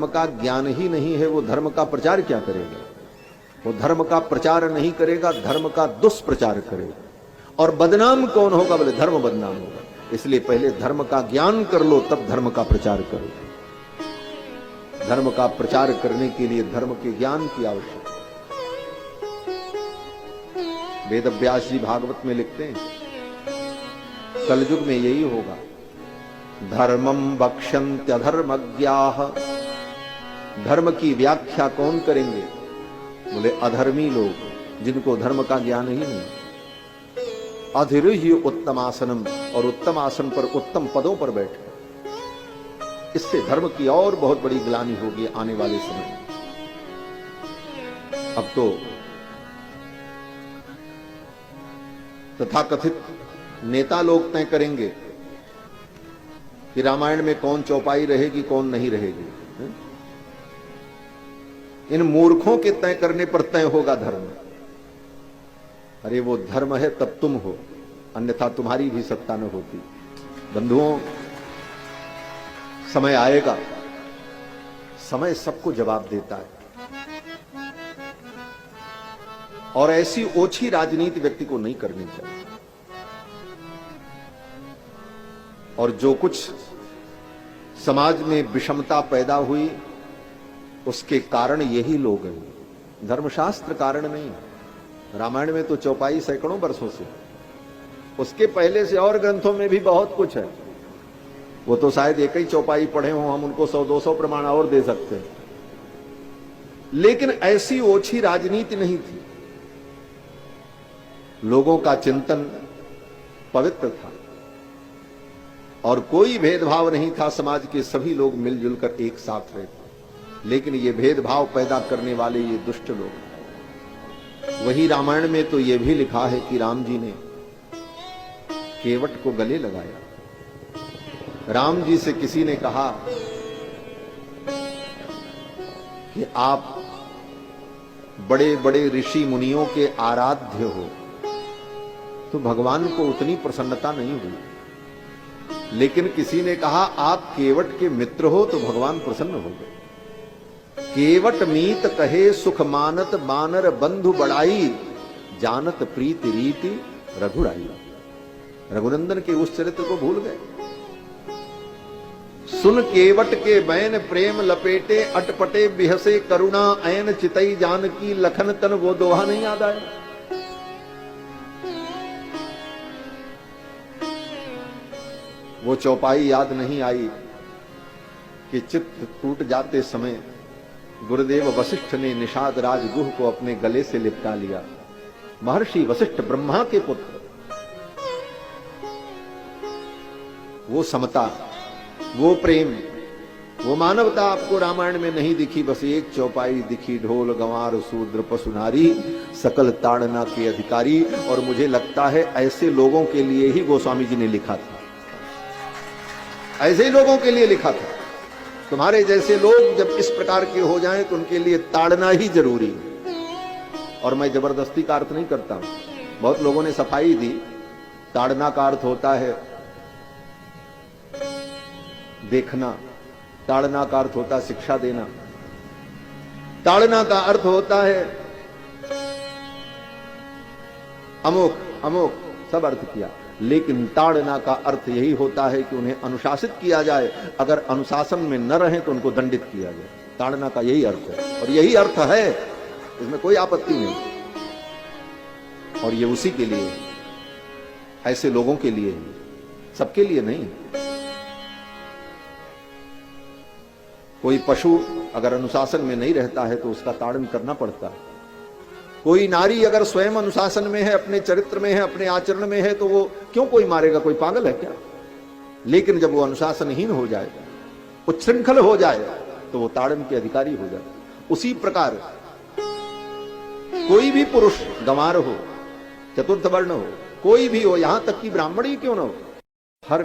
धर्म का ज्ञान ही नहीं है, वो धर्म का प्रचार क्या करेगा? वो धर्म का प्रचार नहीं करेगा, धर्म का दुष्प्रचार करेगा। और बदनाम कौन होगा? बोले धर्म बदनाम होगा। इसलिए पहले धर्म का ज्ञान कर लो, तब धर्म का प्रचार करो। धर्म का प्रचार करने के लिए धर्म के ज्ञान की आवश्यकता। वेद व्यास जी भागवत में लिखते हैं, कलयुग में यही होगा। धर्मम वक्ष्यन्त्यधर्मज्ञाः। धर्म की व्याख्या कौन करेंगे? बोले अधर्मी लोग, जिनको धर्म का ज्ञान ही नहीं। अधिरुह्य उत्तम आसनम, और उत्तम आसन पर उत्तम पदों पर बैठे। इससे धर्म की और बहुत बड़ी ग्लानि होगी आने वाले समय में। अब तो तथाकथित नेता लोग तय करेंगे कि रामायण में कौन चौपाई रहेगी, कौन नहीं रहेगी। इन मूर्खों के तय करने पर तय होगा धर्म। अरे वो धर्म है तब तुम हो, अन्यथा तुम्हारी भी सत्ता न होती। बंधुओं, समय आएगा, समय सबको जवाब देता है। और ऐसी ओछी राजनीति व्यक्ति को नहीं करनी चाहिए। और जो कुछ समाज में विषमता पैदा हुई, उसके कारण यही लोग हैं, धर्मशास्त्र कारण नहीं। रामायण में तो चौपाई सैकड़ों वर्षों से, उसके पहले से और ग्रंथों में भी बहुत कुछ है। वो तो शायद एक ही चौपाई पढ़े हो, हम उनको 100-200 प्रमाण और दे सकते हैं। लेकिन ऐसी ओछी राजनीति नहीं थी। लोगों का चिंतन पवित्र था और कोई भेदभाव नहीं था। समाज के सभी लोग मिलजुल कर एक साथ रहते। लेकिन ये भेदभाव पैदा करने वाले ये दुष्ट लोग। वही रामायण में तो ये भी लिखा है कि राम जी ने केवट को गले लगाया। राम जी से किसी ने कहा कि आप बड़े बड़े ऋषि मुनियों के आराध्य हो, तो भगवान को उतनी प्रसन्नता नहीं हुई। लेकिन किसी ने कहा आप केवट के मित्र हो, तो भगवान प्रसन्न हो गए। केवट मीत कहे सुख मानत, बानर बंधु बढ़ाई, जानत प्रीति रीति रघुराई। रघुनंदन के उस चरित्र को भूल गए। सुन केवट के बैन प्रेम लपेटे, अटपटे बिहसे करुणा ऐन चितई जानकी, लखन तन वो दोहा नहीं याद आया? वो चौपाई याद नहीं आई कि चित्त टूट जाते समय गुरुदेव वशिष्ठ ने निषाद राज गुह को अपने गले से लिपटा लिया। महर्षि वशिष्ठ ब्रह्मा के पुत्र। वो समता, वो प्रेम, वो मानवता आपको रामायण में नहीं दिखी। बस एक चौपाई दिखी, ढोल गंवार शूद्र पशु नारी, सकल ताड़ना के अधिकारी। और मुझे लगता है ऐसे लोगों के लिए ही गोस्वामी जी ने लिखा था। ऐसे ही लोगों के लिए लिखा था। तुम्हारे जैसे लोग जब इस प्रकार के हो जाएं तो उनके लिए ताड़ना ही जरूरी है। और मैं जबरदस्ती का अर्थ नहीं करता हूं। बहुत लोगों ने सफाई दी। ताड़ना का अर्थ होता है देखना, ताड़ना का अर्थ होता है शिक्षा देना, ताड़ना का अर्थ होता है अमोक अमोक, सब अर्थ किया। लेकिन ताड़ना का अर्थ यही होता है कि उन्हें अनुशासित किया जाए। अगर अनुशासन में न रहे तो उनको दंडित किया जाए। ताड़ना का यही अर्थ है, और यही अर्थ है, इसमें कोई आपत्ति नहीं। और ये उसी के लिए, ऐसे लोगों के लिए, सबके लिए नहीं। कोई पशु अगर अनुशासन में नहीं रहता है तो उसका ताड़न करना पड़ता है। कोई नारी अगर स्वयं अनुशासन में है, अपने चरित्र में है, अपने आचरण में है, तो वो क्यों कोई मारेगा? कोई पागल है क्या? लेकिन जब वो अनुशासनहीन हो जाए, उच्छृंखल हो जाए, तो वो ताड़न के अधिकारी हो जाए। उसी प्रकार कोई भी पुरुष, गंवार हो, चतुर्थ वर्ण हो, कोई भी हो, यहां तक कि ब्राह्मण ही क्यों न हो, हर